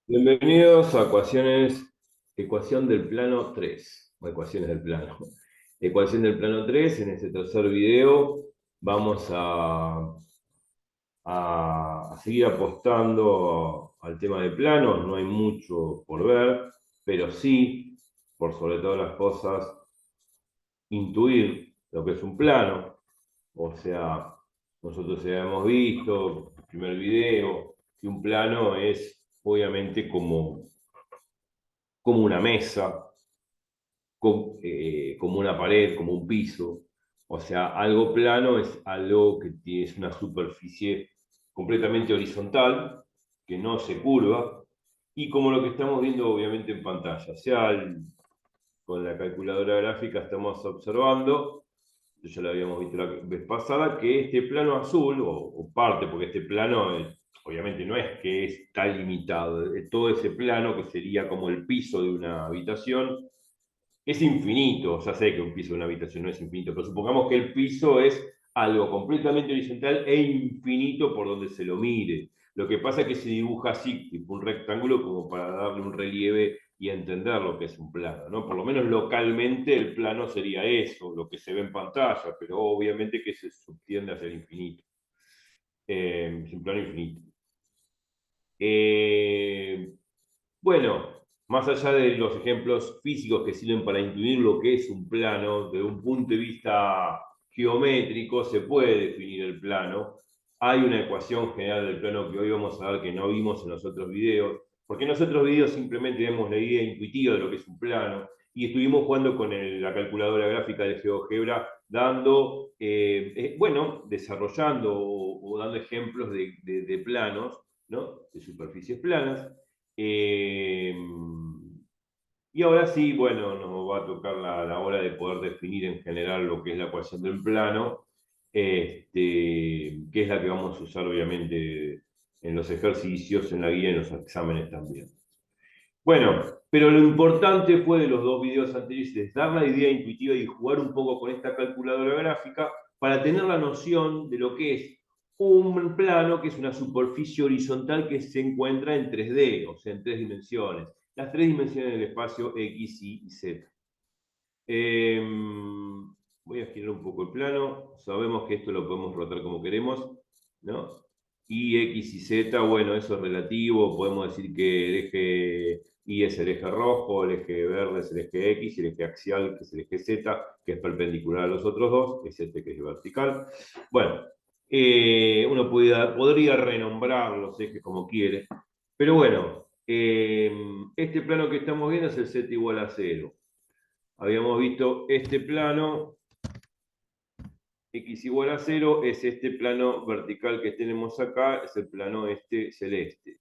Bienvenidos a ecuación del plano 3 o ecuaciones del plano. Ecuación del plano 3. En este tercer video vamos a seguir apostando al tema de planos. No hay mucho por ver, pero sí, por sobre todas las cosas, intuir lo que es un plano. O sea, nosotros ya hemos visto, el primer video, que un plano es obviamente como una mesa, como una pared, como un piso. O sea, algo plano es algo que es una superficie completamente horizontal, que no se curva, y como lo que estamos viendo obviamente en pantalla, con la calculadora gráfica estamos observando, ya lo habíamos visto la vez pasada, que este plano azul, o parte, porque este plano obviamente no es que está limitado, todo ese plano que sería como el piso de una habitación, es infinito. Ya sé que un piso de una habitación no es infinito, pero supongamos que el piso es algo completamente horizontal e infinito por donde se lo mire. Lo que pasa es que se dibuja así, tipo un rectángulo, como para darle un relieve y entender lo que es un plano, ¿no? Por lo menos localmente el plano sería eso, lo que se ve en pantalla, pero obviamente que se subtiende a ser infinito. Es un plano infinito. Eh, bueno, más allá de los ejemplos físicos que sirven para intuir lo que es un plano, de un punto de vista geométrico se puede definir el plano. Hay una ecuación general del plano que hoy vamos a ver que no vimos en los otros videos, porque en los otros videos simplemente vemos la idea intuitiva de lo que es un plano y estuvimos jugando con la calculadora gráfica de GeoGebra, bueno, desarrollando o dando ejemplos de planos, ¿no? De superficies planas. Eh, y ahora sí, bueno, nos va a tocar la hora de poder definir en general lo que es la ecuación del plano, que es la que vamos a usar obviamente en los ejercicios, en la guía y en los exámenes también. Bueno, pero lo importante fue de los dos videos anteriores es dar la idea intuitiva y jugar un poco con esta calculadora gráfica para tener la noción de lo que es un plano, que es una superficie horizontal que se encuentra en 3D, o sea, en tres dimensiones. Las tres dimensiones del espacio X, Y y Z. Eh, Voy a girar un poco el plano. Sabemos que esto lo podemos rotar como queremos, ¿no? Y X y Z, bueno, eso es relativo. Podemos decir que el eje Y es el eje rojo, el eje verde es el eje X, y el eje axial, que es el eje Z, que es perpendicular a los otros dos, es este que es vertical. Bueno, uno podría renombrar los ejes como quiere, pero bueno, este plano que estamos viendo es el Z igual a 0. Habíamos visto este plano, x igual a 0, es este plano vertical que tenemos acá, es el plano este celeste.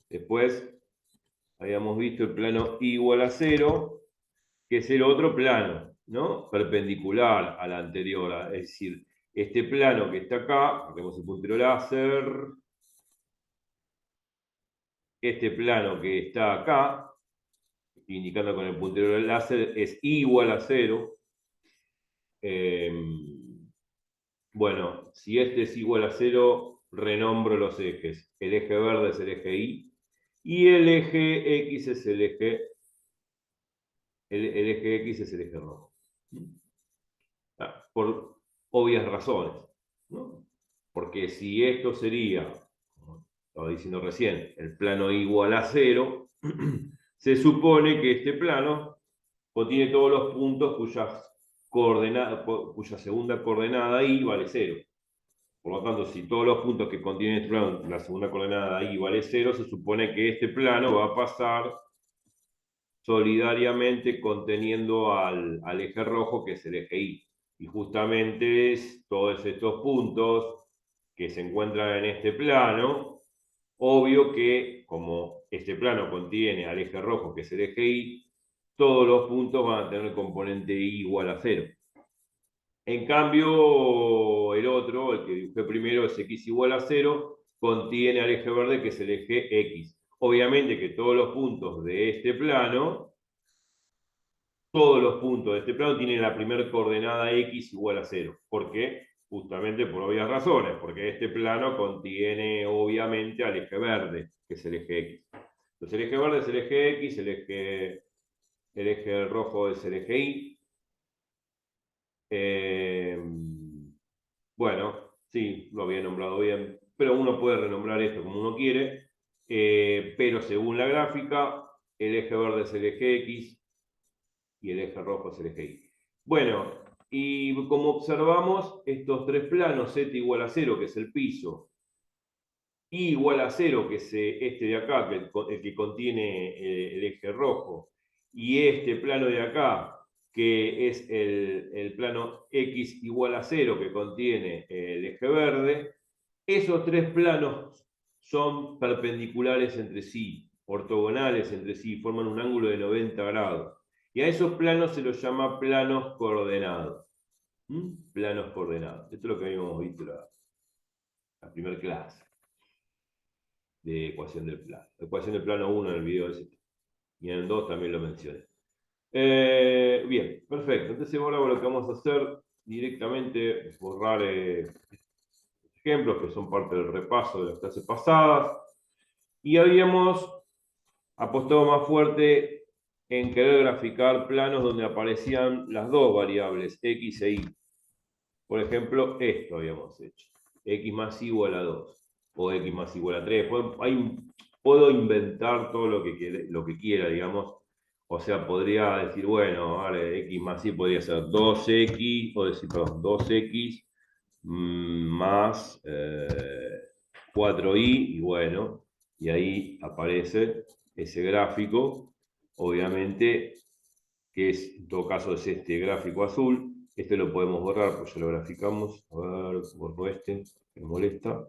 Después habíamos visto el plano y igual a 0, que es el otro plano, ¿no? Perpendicular al anterior, es decir, este plano que está acá, tenemos el puntero láser, este plano que está acá, indicando con el puntero láser, es igual a 0. Eh, Bueno, si este es igual a 0, renombro los ejes. El eje verde es el eje Y y el eje X es el eje X es el eje rojo. Por obvias razones, ¿no? Porque si esto sería, como estaba diciendo recién, el plano igual a 0, se supone que este plano contiene todos los puntos cuya segunda coordenada Y vale 0. Por lo tanto, si todos los puntos que contiene este plano, la segunda coordenada Y vale 0, se supone que este plano va a pasar solidariamente conteniendo al eje rojo, que es el eje Y. Y justamente todos estos puntos que se encuentran en este plano, obvio que como este plano contiene al eje rojo, que es el eje Y, todos los puntos van a tener el componente Y igual a 0. En cambio, el otro, el que dibujé primero, es x igual a 0, contiene al eje verde, que es el eje X. Obviamente que todos los puntos de este plano tienen la primera coordenada X igual a 0. ¿Por qué? Justamente por obvias razones, porque este plano contiene obviamente al eje verde, que es el eje X. Entonces el eje verde es el eje X, el eje rojo es el eje Y. Bueno, sí, lo había nombrado bien, pero uno puede renombrar esto como uno quiere, pero según la gráfica, el eje verde es el eje X y el eje rojo es el eje Y. Bueno, y como observamos, estos tres planos, z igual a 0, que es el piso, y igual a 0, que es este de acá, que el que contiene el eje rojo, y este plano de acá, que es el plano X igual a 0, que contiene el eje verde, esos tres planos son perpendiculares entre sí, ortogonales entre sí, forman un ángulo de 90 grados. Y a esos planos se los llama planos coordenados. Planos coordenados. Esto es lo que habíamos visto la primera clase de ecuación del plano. Ecuación del plano 1 en el video ese. Y en el 2 también lo mencioné. Bien, perfecto. Entonces ahora lo que vamos a hacer directamente es borrar ejemplos que son parte del repaso de las clases pasadas. Y habíamos apostado más fuerte en querer graficar planos donde aparecían las dos variables, X e Y. Por ejemplo, esto habíamos hecho. X más Y igual a 2. O X más Y igual a 3. Puedo inventar todo lo que quiera, digamos. O sea, podría decir, bueno, vale, X más Y podría ser 2X, o decir, perdón, 2X más 4Y, y bueno, y ahí aparece ese gráfico, obviamente, que es, en todo caso es este gráfico azul. Este lo podemos borrar, pues ya lo graficamos. A ver, borro este, que me molesta.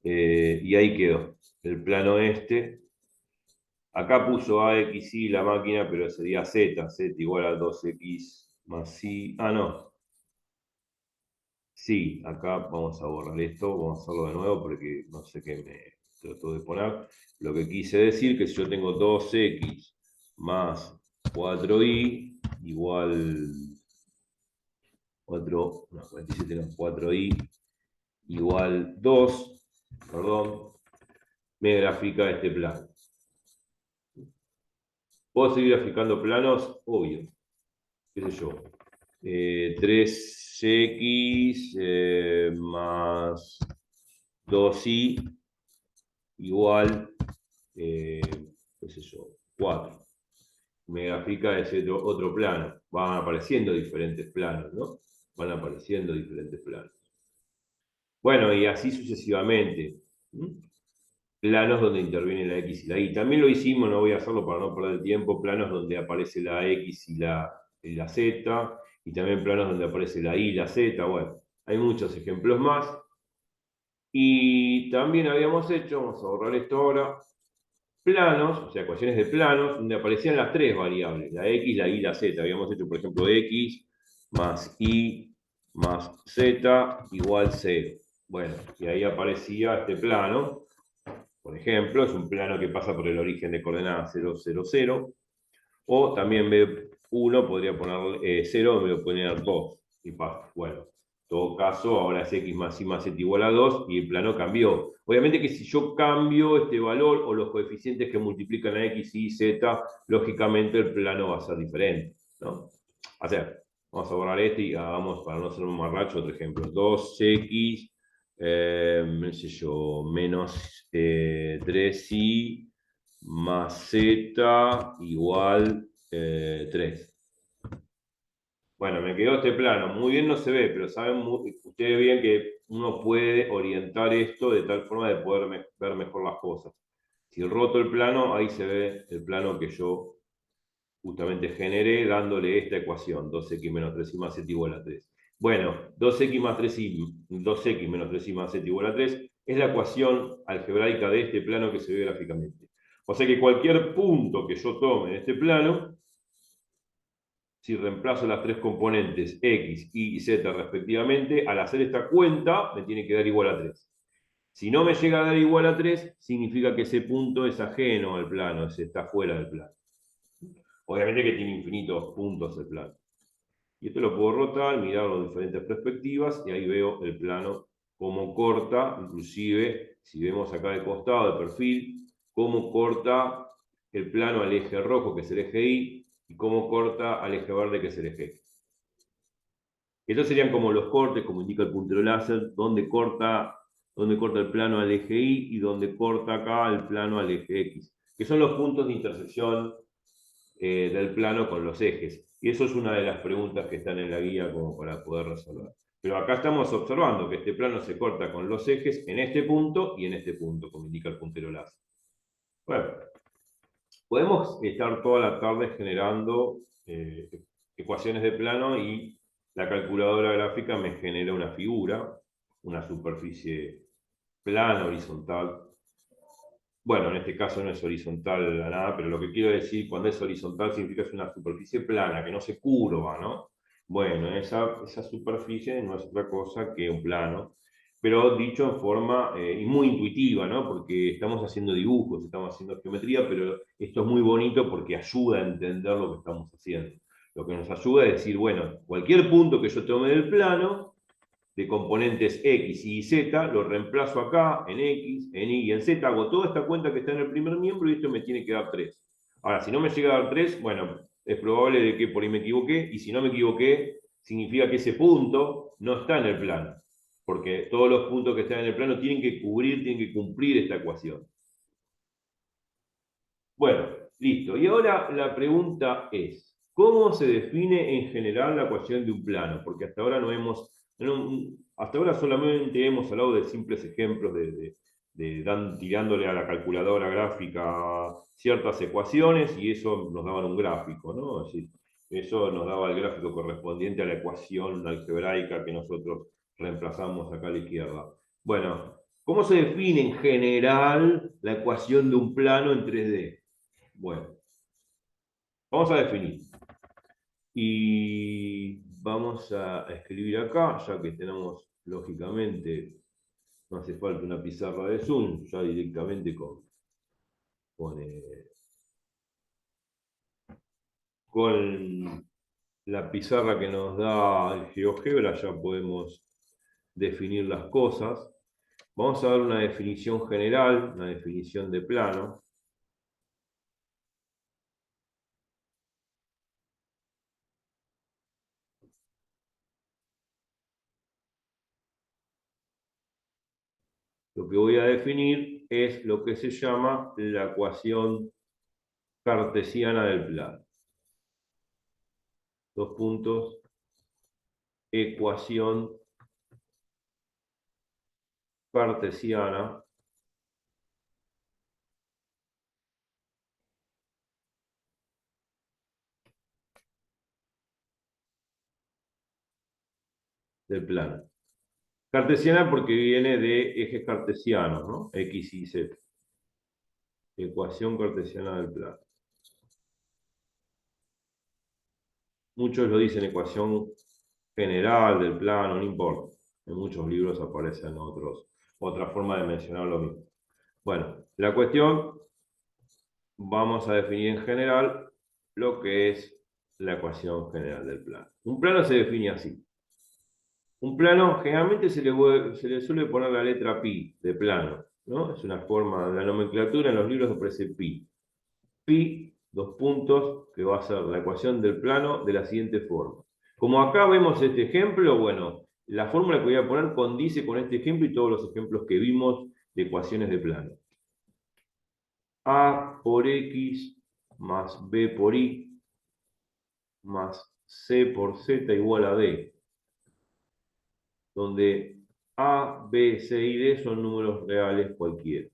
Y ahí quedó, el plano este. Acá puso AXY la máquina, pero sería Z igual a 2X más Y. Ah, no. Sí, acá vamos a borrar esto, vamos a hacerlo de nuevo porque no sé qué me trató de poner. Lo que quise decir que si yo tengo 2X más 4Y igual 4, no, 47 no, 4Y igual 2, perdón, me grafica este plano. ¿Puedo seguir graficando planos? Obvio, qué sé yo. 3X más 2Y igual, qué sé yo, 4. Me grafica ese otro plano. Van apareciendo diferentes planos, ¿no? Van apareciendo diferentes planos. Bueno, y así sucesivamente. Planos donde interviene la X y la Y. También lo hicimos, no voy a hacerlo para no perder tiempo, planos donde aparece la X y la Z, y también planos donde aparece la Y y la Z. Bueno, hay muchos ejemplos más. Y también habíamos hecho, vamos a borrar esto ahora, planos, o sea, ecuaciones de planos, donde aparecían las tres variables, la X, la Y y la Z. Habíamos hecho, por ejemplo, X más Y más Z igual 0. Bueno, y ahí aparecía este plano. Por ejemplo, es un plano que pasa por el origen de coordenadas 0, 0, 0. O también B1 podría poner 0, me lo poner 2. Y pasa. Bueno, en todo caso, ahora es X más Y más Z igual a 2 y el plano cambió. Obviamente que si yo cambio este valor o los coeficientes que multiplican a X, Y, Z, lógicamente el plano va a ser diferente, ¿no? O sea, vamos a borrar este y hagamos, para no ser un marracho, otro ejemplo. 2X, no sé yo, menos 3Y más Z igual 3. Bueno, me quedó este plano. Muy bien no se ve, pero saben ustedes bien que uno puede orientar esto de tal forma de poder ver mejor las cosas. Si roto el plano, ahí se ve el plano que yo justamente generé dándole esta ecuación, 2x menos 3y más z igual a 3. Bueno, 2x más 3y, 2x menos 3y más z igual a 3 es la ecuación algebraica de este plano que se ve gráficamente. O sea que cualquier punto que yo tome en este plano, si reemplazo las tres componentes x, y z respectivamente, al hacer esta cuenta me tiene que dar igual a 3. Si no me llega a dar igual a 3, significa que ese punto es ajeno al plano, está fuera del plano. Obviamente que tiene infinitos puntos el plano. Y esto lo puedo rotar, mirarlo de diferentes perspectivas, y ahí veo el plano como corta, inclusive si vemos acá de costado, de perfil, cómo corta el plano al eje rojo, que es el eje Y, y cómo corta al eje verde, que es el eje X. Estos serían como los cortes, como indica el puntero láser, donde corta el plano al eje Y y donde corta acá el plano al eje X, que son los puntos de intersección del plano con los ejes. Y eso es una de las preguntas que están en la guía como para poder resolver. Pero acá estamos observando que este plano se corta con los ejes en este punto y en este punto, como indica el puntero láser. Bueno, podemos estar toda la tarde generando ecuaciones de plano y la calculadora gráfica me genera una figura, una superficie plana, horizontal. Bueno, en este caso no es horizontal a nada, pero lo que quiero decir cuando es horizontal significa que es una superficie plana, que no se curva, ¿no? Bueno, esa superficie no es otra cosa que un plano, pero dicho en forma y muy intuitiva, ¿no? Porque estamos haciendo dibujos, estamos haciendo geometría, pero esto es muy bonito porque ayuda a entender lo que estamos haciendo. Lo que nos ayuda es decir, bueno, cualquier punto que yo tome del plano, de componentes X y Z, lo reemplazo acá en X, en Y y en Z, hago toda esta cuenta que está en el primer miembro y esto me tiene que dar 3. Ahora, si no me llega a dar 3, bueno, es probable de que por ahí me equivoqué, y si no me equivoqué, significa que ese punto no está en el plano, porque todos los puntos que están en el plano tienen que cubrir, tienen que cumplir esta ecuación. Bueno, listo. Y ahora la pregunta es, ¿cómo se define en general la ecuación de un plano? Porque hasta ahora hasta ahora solamente hemos hablado de simples ejemplos tirándole a la calculadora gráfica ciertas ecuaciones y eso nos daba un gráfico, ¿no? Así, eso nos daba el gráfico correspondiente a la ecuación algebraica que nosotros reemplazamos acá a la izquierda. Bueno, ¿cómo se define en general la ecuación de un plano en 3D? Bueno, vamos a definir. Y vamos a escribir acá, ya que tenemos, lógicamente, no hace falta una pizarra de Zoom, ya directamente con, eh, con la pizarra que nos da el GeoGebra, ya podemos definir las cosas. Vamos a dar una definición general, una definición de plano. Lo que voy a definir es lo que se llama la ecuación cartesiana del plano. Dos puntos, ecuación cartesiana del plano. Cartesiana porque viene de ejes cartesianos, ¿no? X y Z. Ecuación cartesiana del plano. Muchos lo dicen ecuación general del plano, no importa. En muchos libros aparecen otra forma de mencionar lo mismo. Bueno, la cuestión, vamos a definir en general lo que es la ecuación general del plano. Un plano se define así. Un plano, generalmente se le suele poner la letra pi de plano, ¿no? Es una forma de la nomenclatura, en los libros aparece pi. Pi, dos puntos, que va a ser la ecuación del plano de la siguiente forma. Como acá vemos este ejemplo, bueno, la fórmula que voy a poner condice con este ejemplo y todos los ejemplos que vimos de ecuaciones de plano. A por X más B por Y más C por Z igual a D, donde A, B, C y D son números reales cualquiera.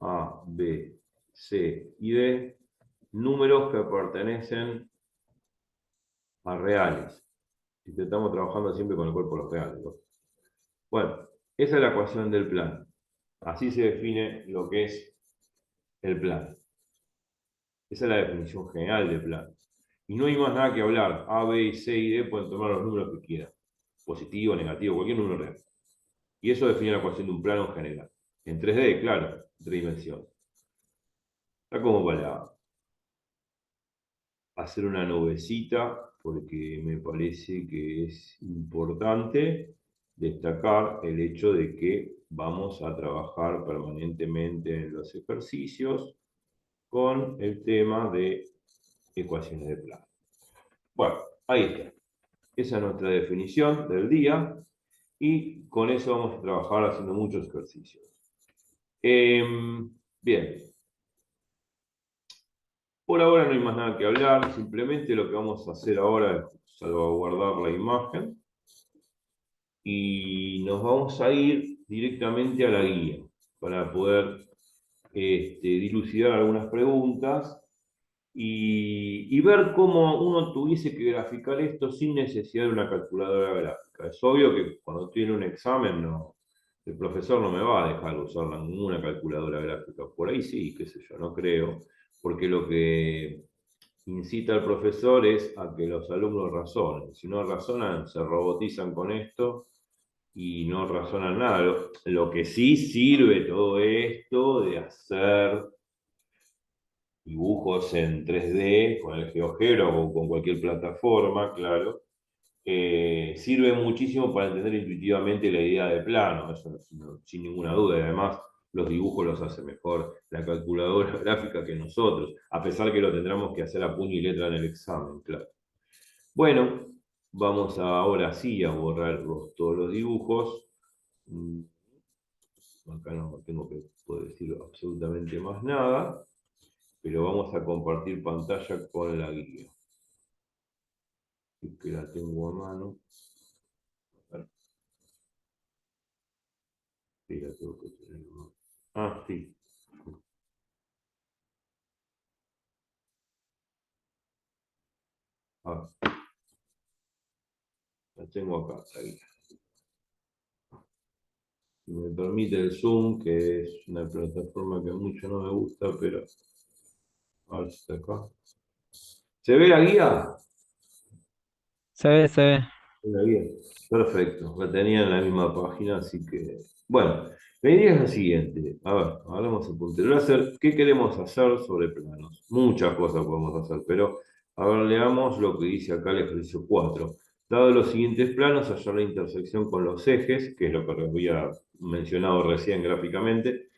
A, B, C y D, números que pertenecen a reales. Y estamos trabajando siempre con el cuerpo de los reales, ¿no? Bueno, esa es la ecuación del plano. Así se define lo que es el plano. Esa es la definición general del plano. Y no hay más nada que hablar. A, B, C y D pueden tomar los números que quieran. Positivo, negativo, cualquier número real. Y eso define la ecuación de un plano en general. En 3D, claro, 3 dimensiones. Está como para hacer una nubecita, porque me parece que es importante destacar el hecho de que vamos a trabajar permanentemente en los ejercicios con el tema de ecuaciones de plano. Bueno, ahí está. Esa es nuestra definición del día y con eso vamos a trabajar haciendo muchos ejercicios. Bien. Por ahora no hay más nada que hablar, simplemente lo que vamos a hacer ahora es salvaguardar la imagen y nos vamos a ir directamente a la guía para poder dilucidar algunas preguntas y ver cómo uno tuviese que graficar esto sin necesidad de una calculadora gráfica. Es obvio que cuando tiene un examen el profesor no me va a dejar usar ninguna calculadora gráfica. Por ahí sí, qué sé yo, no creo, porque lo que incita al profesor es a que los alumnos razonen. Si no razonan, se robotizan con esto y no razonan nada. Lo que sí sirve todo esto de hacer dibujos en 3D con el GeoGebra o con cualquier plataforma, claro, sirve muchísimo para entender intuitivamente la idea de plano, eso sin ninguna duda. Y además, los dibujos los hace mejor la calculadora gráfica que nosotros, a pesar que lo tendremos que hacer a puño y letra en el examen, claro. Bueno, vamos ahora sí a borrar todos los dibujos. Acá no tengo que poder decir absolutamente más nada, pero vamos a compartir pantalla con la guía. Que la tengo a mano. Sí, la tengo que tener a mano. Ah, sí. Ah, la tengo acá, la guía. Si me permite el Zoom, que es una plataforma que mucho no me gusta, pero a ver si está acá. ¿Se ve la guía? Se ve, se ve. Una guía. Perfecto, la tenía en la misma página, así que. Bueno, la idea es la siguiente. A ver, hablamos el puntero láser. ¿Qué queremos hacer sobre planos? Muchas cosas podemos hacer, pero a ver, leamos lo que dice acá el ejercicio 4. Dado los siguientes planos, hallar la intersección con los ejes, que es lo que había mencionado recién gráficamente,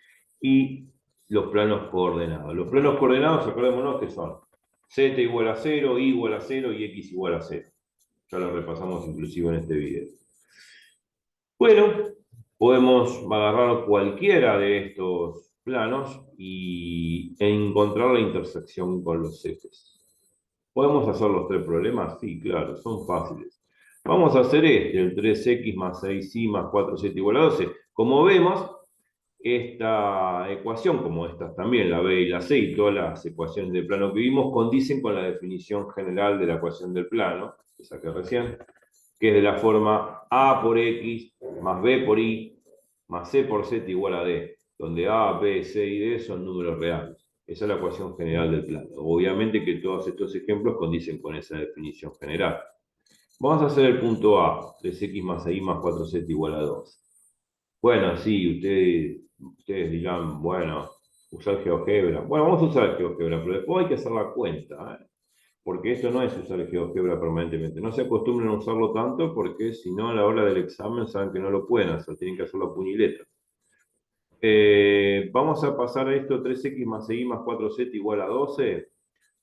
y los planos coordenados. Los planos coordenados, acordémonos que son z igual a 0, y igual a 0 y x igual a 0. Ya lo repasamos inclusive en este video. Bueno, podemos agarrar cualquiera de estos planos e encontrar la intersección con los ejes. ¿Podemos hacer los tres problemas? Sí, claro, son fáciles. Vamos a hacer el 3x más 6y más 4z igual a 12. Como vemos, esta ecuación, como estas también, la b y la c y todas las ecuaciones de plano que vimos, condicen con la definición general de la ecuación del plano, que saqué recién, que es de la forma a por x más b por y más c por z igual a d, donde a, b, c y d son números reales. Esa es la ecuación general del plano. Obviamente que todos estos ejemplos condicen con esa definición general. Vamos a hacer el punto A, 3x más y más 4z igual a 2. Bueno, sí, ustedes dirán, bueno, usar GeoGebra. Bueno, vamos a usar GeoGebra, pero después hay que hacer la cuenta, ¿eh? Porque esto no es usar GeoGebra permanentemente. No se acostumbren a usarlo tanto porque si no, a la hora del examen saben que no lo pueden hacer, tienen que hacerlo a puño y letra. Vamos a pasar a esto 3x más y más 4z igual a 12.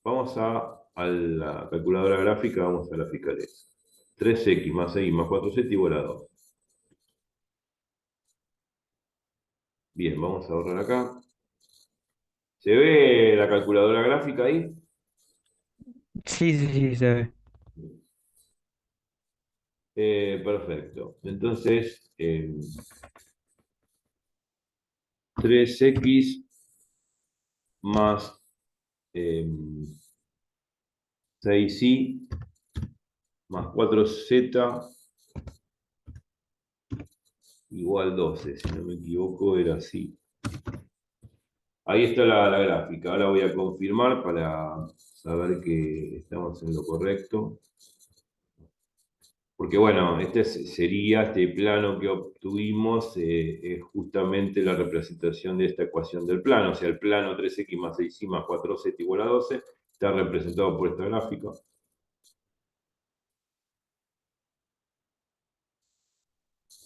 Vamos a la calculadora gráfica, vamos a graficar eso. 3x más y más 4z igual a 2. Bien, vamos a borrar acá. ¿Se ve la calculadora gráfica ahí? Sí, sí, sí, se ve. Perfecto. Entonces, 3x más 6y más 4z igual 12. Si no me equivoco, era así. Ahí está la gráfica. Ahora voy a confirmar para saber que estamos en lo correcto. Porque bueno, este plano que obtuvimos, es justamente la representación de esta ecuación del plano. O sea, el plano 3x más 6y más 4z igual a 12 está representado por esta gráfica.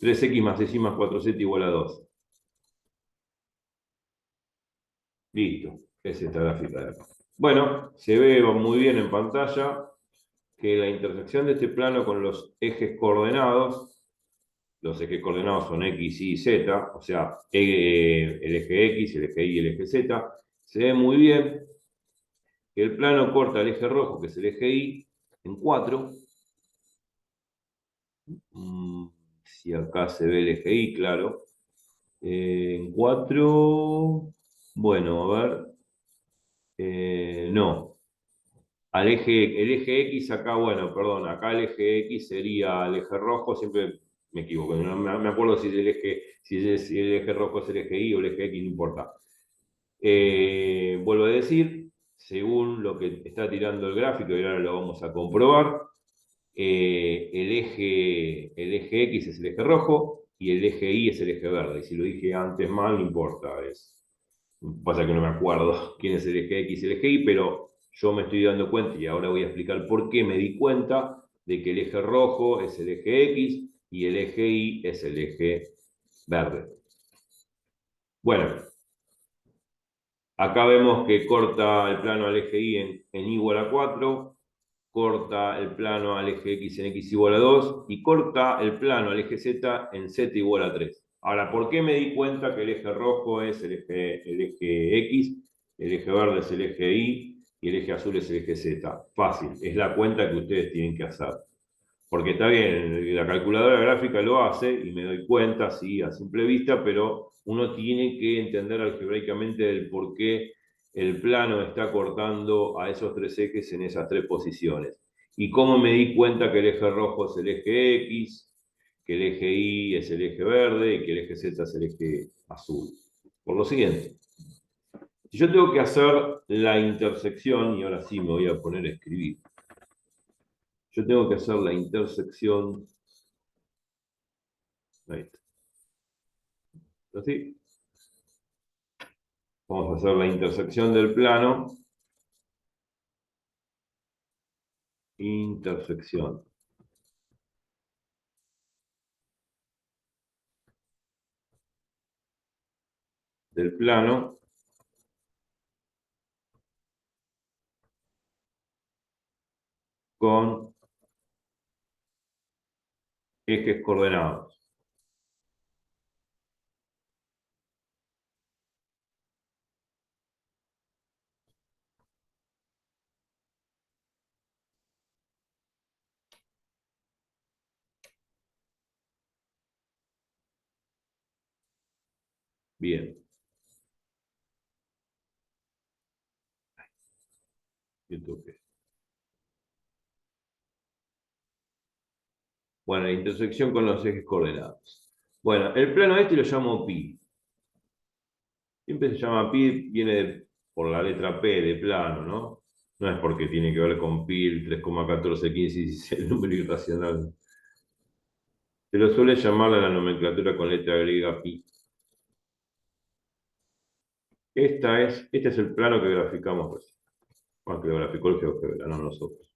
3x más 6y más 4z igual a 2. Listo, es esta gráfica de acá. Bueno, se ve muy bien en pantalla que la intersección de este plano con los ejes coordenados, los ejes coordenados son X, Y, Z, o sea, el eje X, el eje Y y el eje Z, se ve muy bien que el plano corta el eje rojo, que es el eje Y, en 4. Si acá se ve el eje Y, claro. En 4, bueno, a ver, no. El eje X acá, bueno, perdón, acá el eje X sería el eje rojo, siempre me equivoco, no me acuerdo si si el eje rojo es el eje Y o el eje X, no importa. Vuelvo a decir, según lo que está tirando el gráfico, y ahora lo vamos a comprobar, el eje X es el eje rojo y el eje Y es el eje verde. Y si lo dije antes mal, no importa. Pasa que no me acuerdo quién es el eje X y el eje Y, pero yo me estoy dando cuenta y ahora voy a explicar por qué me di cuenta de que el eje rojo es el eje X y el eje Y es el eje verde. Bueno, acá vemos que corta el plano al eje Y en Y igual a 4, corta el plano al eje X en X igual a 2 y corta el plano al eje Z en Z igual a 3. Ahora, ¿por qué me di cuenta que el eje rojo es el eje X, el eje verde es el eje Y y el eje azul es el eje Z? Fácil, es la cuenta que ustedes tienen que hacer. Porque está bien, la calculadora gráfica lo hace y me doy cuenta, sí, a simple vista, pero uno tiene que entender algebraicamente el por qué el plano está cortando a esos tres ejes en esas tres posiciones. Y cómo me di cuenta que el eje rojo es el eje X, que el eje Y es el eje verde y que el eje Z es el eje azul. Por lo siguiente, si yo tengo que hacer la intersección, y ahora sí me voy a poner a escribir, yo tengo que hacer la intersección. Ahí está. Así. Vamos a hacer la intersección del plano. Intersección del plano con ejes coordenados. Bien. YouTube. Bueno, la intersección con los ejes coordenados. Bueno, el plano este lo llamo pi. Siempre se llama pi, viene por la letra P de plano, ¿no? No es porque tiene que ver con pi, el 3,141516, el número irracional. Se lo suele llamar a la nomenclatura con letra griega pi. Este es el plano que graficamos recién. Bueno, que lo graficó el GeoGebra, no nosotros.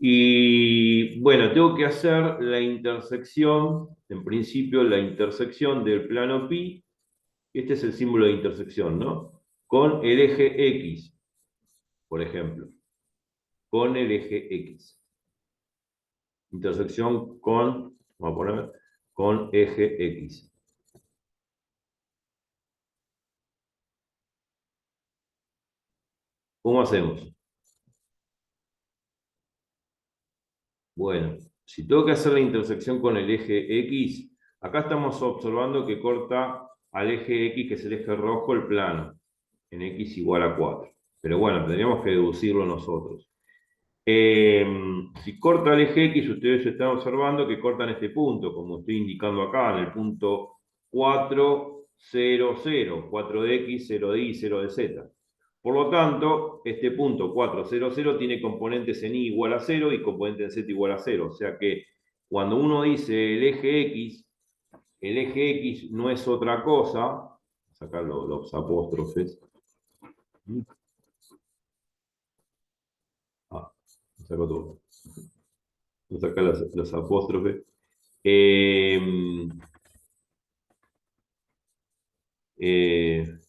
Y bueno, tengo que hacer la intersección, en principio la intersección del plano pi, este es el símbolo de intersección, ¿no? Con el eje X, por ejemplo, con el eje X. Intersección con, vamos a poner, con eje X. ¿Cómo hacemos? Bueno, si tengo que hacer la intersección con el eje X, acá estamos observando que corta al eje X, que es el eje rojo, el plano, en X igual a 4. Pero bueno, tendríamos que deducirlo nosotros. Si corta el eje X, ustedes están observando que cortan este punto, como estoy indicando acá, en el punto 4, 0, 0, 4 de X, 0 de Y, 0 de Z. Por lo tanto, este punto 4, 0, 0 tiene componentes en Y igual a 0 y componentes en Z igual a 0. O sea que cuando uno dice el eje X no es otra cosa, sacar los apóstrofes. Ah, saco todo. Sacar los apóstrofes. El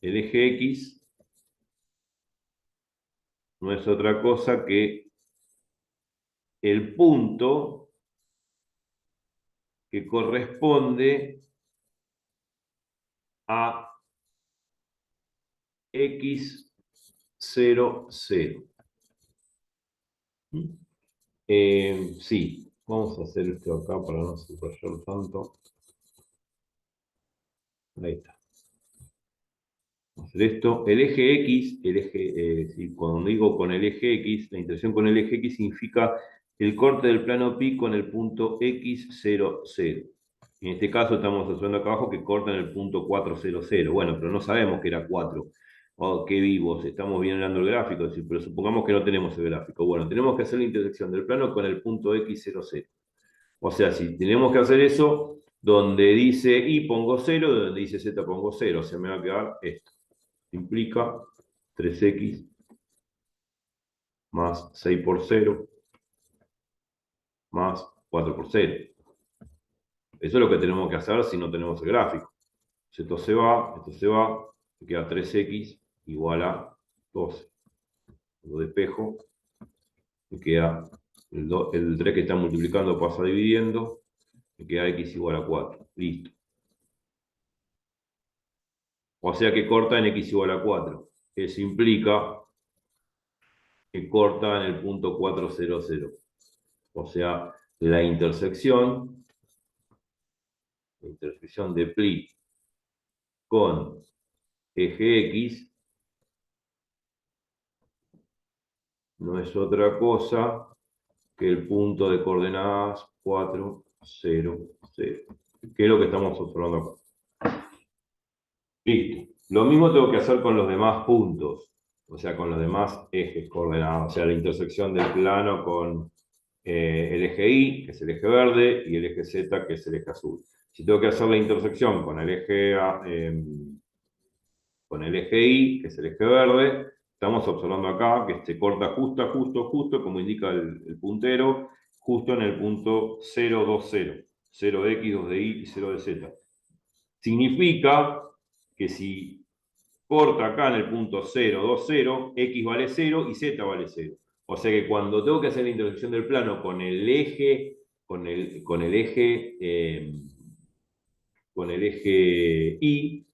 eje X no es otra cosa que el punto que corresponde a x0, 0. Sí, vamos a hacer esto acá para no subrayar tanto. Ahí está. Vamos a hacer esto. El eje X, sí, cuando digo con el eje X, la intersección con el eje X significa el corte del plano pi con el punto x0, 0. En este caso estamos asociando acá abajo que cortan el punto 400. Bueno, pero no sabemos que era 4. Oh, qué vivos, estamos mirando el gráfico, pero supongamos que no tenemos el gráfico. Bueno, tenemos que hacer la intersección del plano con el punto x00. O sea, si tenemos que hacer eso, donde dice y pongo 0, donde dice z pongo 0. O sea, me va a quedar esto. Implica 3x más 6 por 0 más 4 por 0. Eso es lo que tenemos que hacer si no tenemos el gráfico. Esto se va, me queda 3x igual a 12. Lo despejo, me queda el 3 que está multiplicando pasa dividiendo, me queda x igual a 4. Listo. O sea que corta en x igual a 4. Eso implica que corta en el punto 400. O sea, la intersección de pli con eje X no es otra cosa que el punto de coordenadas 4, 0, 0. Que es lo que estamos observando acá. Listo. Lo mismo tengo que hacer con los demás puntos, o sea, con los demás ejes coordenados, o sea, la intersección del plano con el eje Y, que es el eje verde, y el eje Z, que es el eje azul. Si tengo que hacer la intersección con el eje Y, que es el eje verde, estamos observando acá que se corta justo, como indica el puntero, justo en el punto 0, 2, 0. 0 de X, 2 de Y y 0 de Z. Significa que si corta acá en el punto 0, 2, 0, X vale 0 y Z vale 0. O sea que cuando tengo que hacer la intersección del plano con el eje, con el eje Y,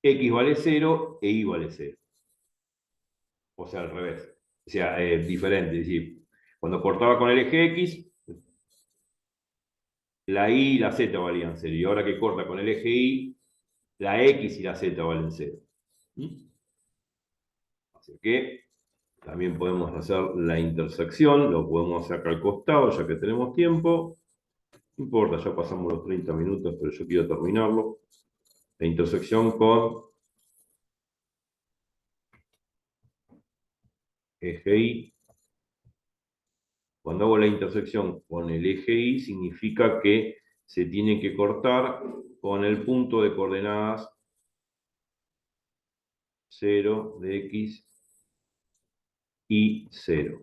X vale 0 e Y vale 0. O sea, al revés. O sea, diferente. Es decir, cuando cortaba con el eje X, la Y y la Z valían 0. Y ahora que corta con el eje Y, la X y la Z valen 0. Así que también podemos hacer la intersección, lo podemos hacer acá al costado, ya que tenemos tiempo. No importa, ya pasamos los 30 minutos, pero yo quiero terminarlo. La intersección con eje Y. Cuando hago la intersección con el eje Y, significa que se tiene que cortar con el punto de coordenadas 0 de X y 0.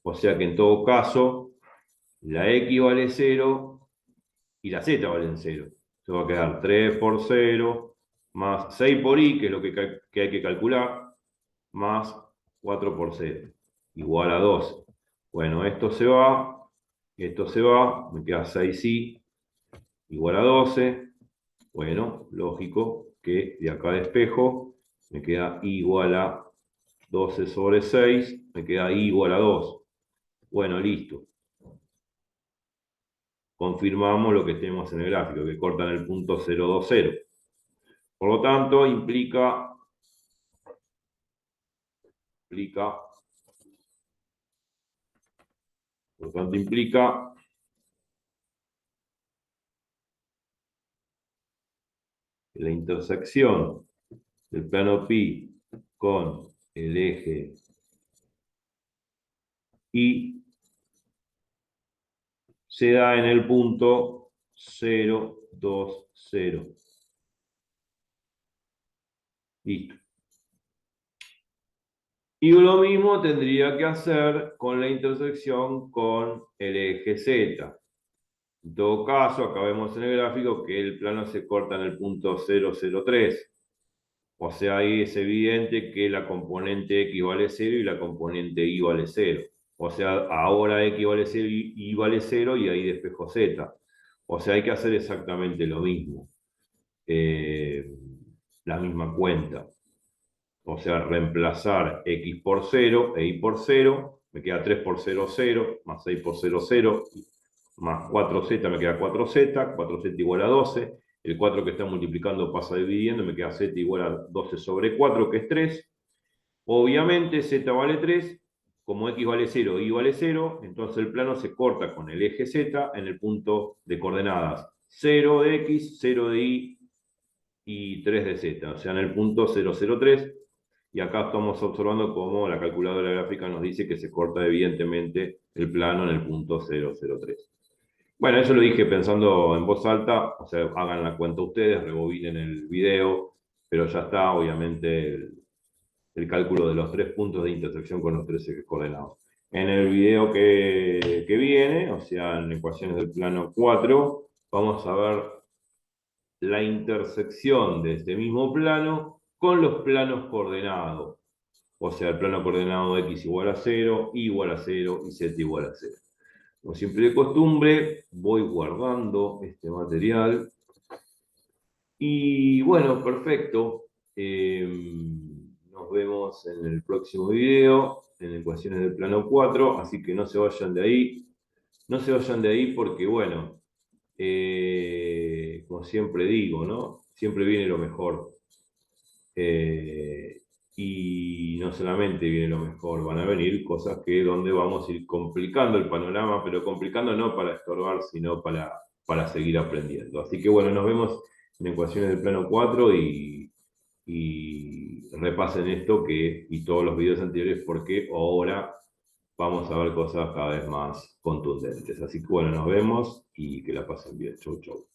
O sea que en todo caso, la X vale 0 y la Z valen 0. Se va a quedar 3 por 0 más 6 por Y, que es lo que hay que calcular, más 4 por 0, igual a 12. Bueno, esto se va, me queda 6Y igual a 12. Bueno, lógico que de acá despejo, me queda Y igual a 12 sobre 6, me queda Y igual a 2. Bueno, listo. Confirmamos lo que tenemos en el gráfico, que cortan el punto 020. Por lo tanto, implica que la intersección del plano pi con el eje Y se da en el punto 020. Listo. Y lo mismo tendría que hacer con la intersección con el eje Z. En todo caso, acá vemos en el gráfico que el plano se corta en el punto 003. O sea, ahí es evidente que la componente X vale 0 y la componente Y vale 0. O sea, ahora X vale 0 y Y vale 0 y ahí despejo Z. O sea, hay que hacer exactamente lo mismo. La misma cuenta. O sea, reemplazar X por 0 e Y por 0. Me queda 3 por 0, 0, más 6 por 0, 0, más 4Z, me queda 4Z, 4Z igual a 12. El 4 que está multiplicando pasa dividiendo, me queda Z igual a 12 sobre 4, que es 3. Obviamente Z vale 3, como X vale 0, Y vale 0, entonces el plano se corta con el eje Z en el punto de coordenadas 0 de X, 0 de Y y 3 de Z, o sea, en el punto 003. Y acá estamos observando cómo la calculadora gráfica nos dice que se corta evidentemente el plano en el punto 003. Bueno, eso lo dije pensando en voz alta, o sea, hagan la cuenta ustedes, rebobinen el video, pero ya está, obviamente, el cálculo de los 3 puntos de intersección con los 3 ejes coordenados. En el video que viene, o sea, en ecuaciones del plano 4, vamos a ver la intersección de este mismo plano con los planos coordenados. O sea, el plano coordenado X igual a 0, Y igual a 0 y Z igual a 0. Como siempre de costumbre, voy guardando este material. Y bueno, perfecto. Nos vemos en el próximo video, en ecuaciones del plano 4. Así que no se vayan de ahí. No se vayan de ahí porque, bueno, como siempre digo, ¿no? Siempre viene lo mejor. Y no solamente viene lo mejor, van a venir cosas que donde vamos a ir complicando el panorama, pero complicando no para estorbar, sino para seguir aprendiendo. Así que bueno, nos vemos en ecuaciones del plano 4 y repasen esto y todos los videos anteriores porque ahora vamos a ver cosas cada vez más contundentes. Así que bueno, nos vemos y que la pasen bien. Chau, chau.